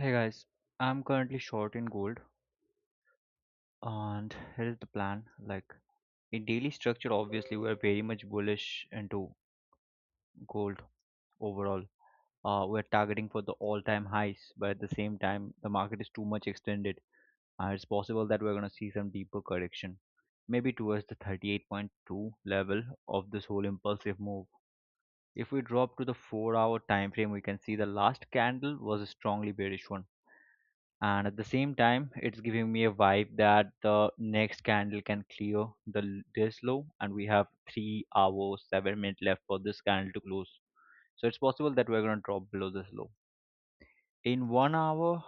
Hey guys, I'm currently short in gold, and here is the plan. Like in daily structure, obviously we are very much bullish into gold overall. We're targeting for the all-time highs, but at the same time, the market is too much extended. It's possible that we're gonna see some deeper correction, maybe towards the 38.2 level of this whole impulsive move. If we drop to the 4-hour time frame, we can see the last candle was a strongly bearish one, and at the same time it's giving me a vibe that the next candle can clear this low, and we have 3 hours 7 minutes left for this candle to close. So it's possible that we're going to drop below this low in 1 hour.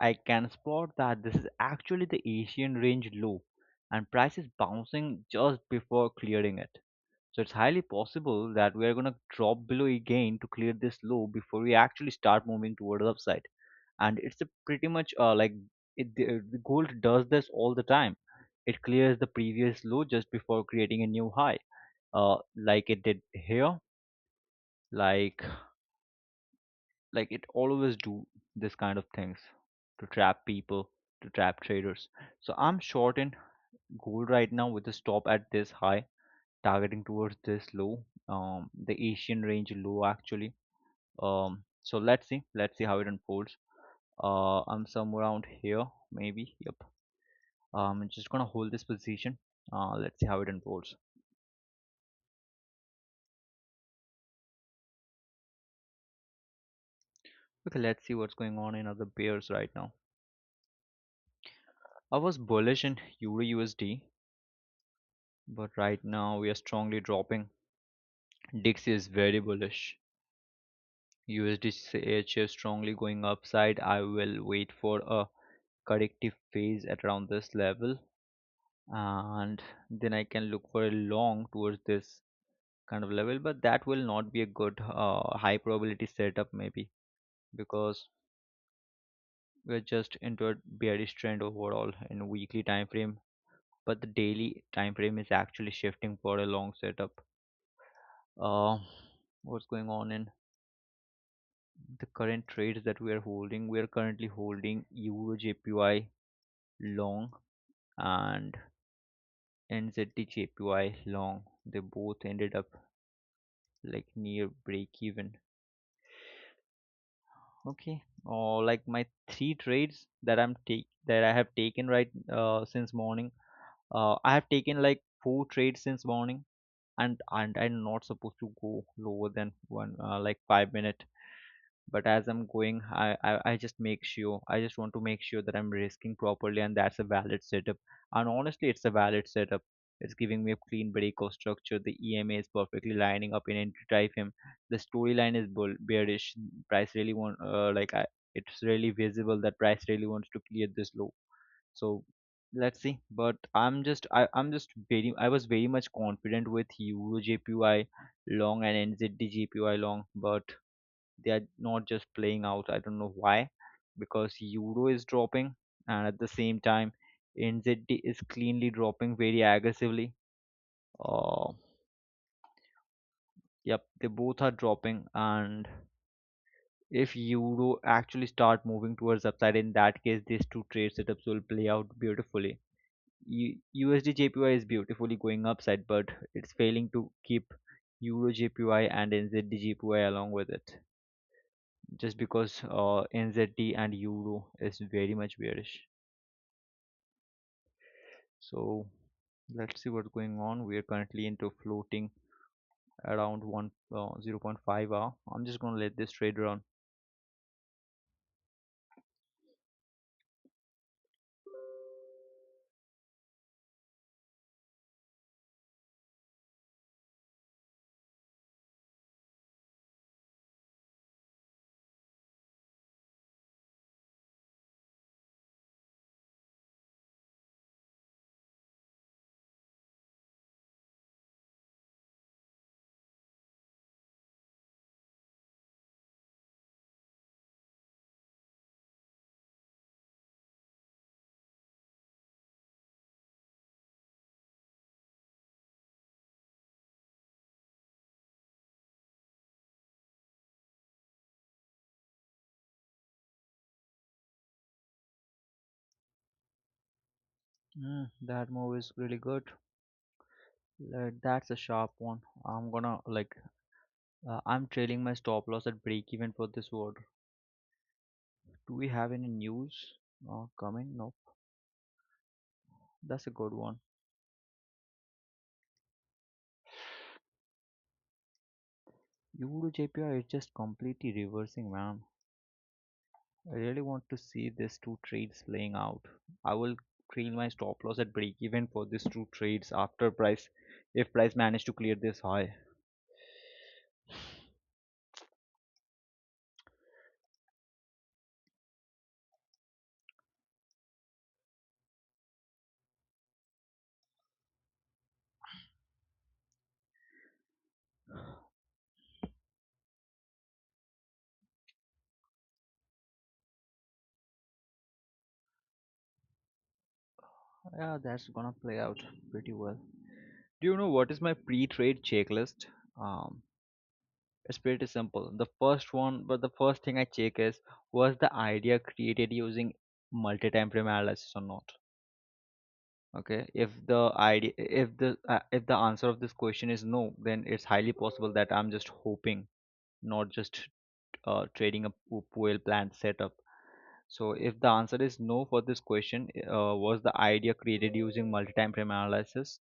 I can spot that this is actually the Asian range low, and price is bouncing just before clearing it. So it's highly possible that we are going to drop below again to clear this low before we actually start moving toward the upside. And it's a pretty much the gold does this all the time. It clears the previous low just before creating a new high, like it did here, like it always do this kind of things to trap people, to trap traders. So I'm short in gold right now with a stop at this high, targeting towards this low, the Asian range low actually. So let's see how it unfolds. I'm somewhere around here, maybe. Yep. I'm just gonna hold this position. Let's see how it unfolds. Okay, let's see what's going on in other pairs right now. I was bullish in Euro USD, but right now we are strongly dropping. Dix is very bullish. USD CH is strongly going upside. I will wait for a corrective phase at around this level, and then I can look for a long towards this kind of level, but that will not be a good high probability setup maybe, because we're just into a bearish trend overall in weekly time frame, but the daily time frame is actually shifting for a long setup. uh, what's going on in the current trades that we are holding? We are currently holding Euro JPY long and NZD JPY long. They both ended up like near break even. Okay. Like my three trades that that I have taken right since morning. I have taken like four trades since morning, and I'm not supposed to go lower than one like 5 minute. But as I'm going, I just make sure, I just want to make sure that I'm risking properly, and that's a valid setup. And honestly, it's a valid setup. It's giving me a clean break of structure. The EMA is perfectly lining up in entry drive him. The storyline is bearish. Price really it's really visible that price really wants to clear this low. So let's see. But I'm just very, I was very much confident with Euro JPY long and NZD JPY long, but they are not just playing out. I don't know why, because euro is dropping, and at the same time NZD is cleanly dropping very aggressively. uh, yep, they both are dropping, and if euro actually start moving towards upside, in that case these two trade setups will play out beautifully. USD JPY is beautifully going upside, but it's failing to keep euro JPY and NZD JPY along with it, just because NZD and Euro is very much bearish. So let's see what's going on. We are currently into floating around 0.5 hour. I'm just gonna let this trade run. That move is really good. That's a sharp one. I'm gonna like I'm trailing my stop loss at break even for this word. Do we have any news coming? Nope. That's a good one. Euro JPR is just completely reversing, man. I really want to see these two trades playing out. I will trail my stop loss at break even for these two trades after price, if price manage to clear this high. Yeah, that's gonna play out pretty well. Do you know what is my pre-trade checklist? Um, it's pretty simple. The first thing I check is, was the idea created using multi-time frame analysis or not? Okay, if the answer of this question is no, then it's highly possible that I'm just hoping, not just trading a well planned setup. So if the answer is no for this question, was the idea created using multi-time frame analysis?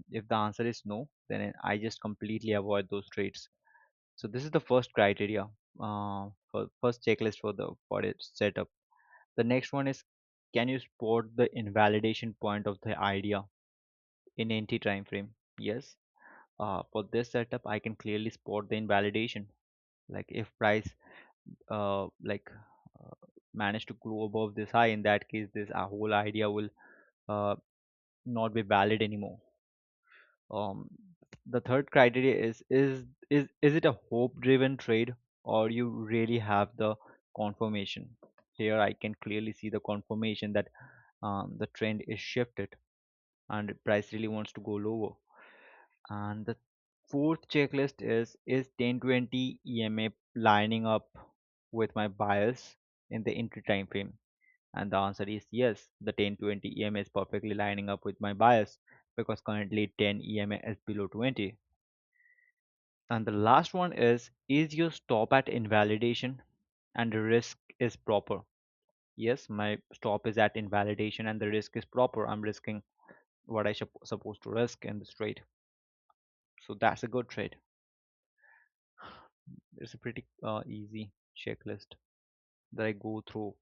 If the answer is no, then I just completely avoid those trades. So this is the first criteria, for first checklist for its setup. The next one is, can you spot the invalidation point of the idea in anti time frame? Yes. For this setup, I can clearly spot the invalidation. Like if price like uh, manage to go above this high, in that case, this whole idea will uh, not be valid anymore. Um, the third criteria is it a hope driven trade, or you really have the confirmation? Here I can clearly see the confirmation that the trend is shifted and price really wants to go lower. And the fourth checklist is 1020 EMA lining up with my bias in the entry time frame? And the answer is yes, the 1020 EMA is perfectly lining up with my bias, because currently 10 EMA is below 20. And the last one is your stop at invalidation and the risk is proper? Yes, my stop is at invalidation and the risk is proper. I'm risking what I supposed to risk in this trade. So that's a good trade. It's a pretty easy checklist that I go through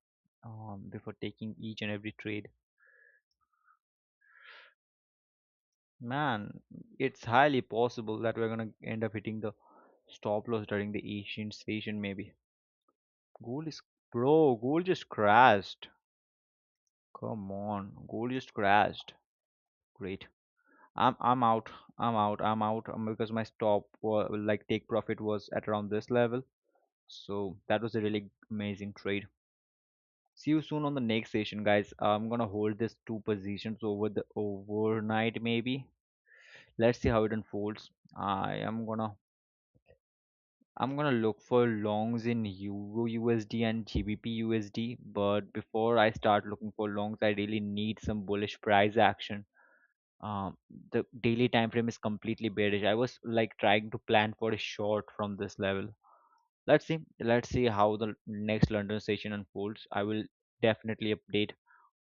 before taking each and every trade. Man, it's highly possible that we're gonna end up hitting the stop loss during the Asian session, maybe. Gold is, bro, gold just crashed. Come on, gold just crashed. Great. I'm out. I'm out because my stop like take profit was at around this level. So that was a really amazing trade. See you soon on the next session, guys. I'm gonna hold this two positions over the overnight maybe. Let's see how it unfolds. I'm gonna look for longs in Euro USD and GBP USD, but before I start looking for longs, I really need some bullish price action. Um, the daily time frame is completely bearish. I was like trying to plan for a short from this level. Let's see how the next London session unfolds. I will definitely update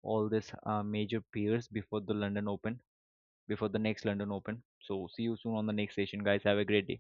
all these major peers before the next London Open. So see you soon on the next session, guys. Have a great day.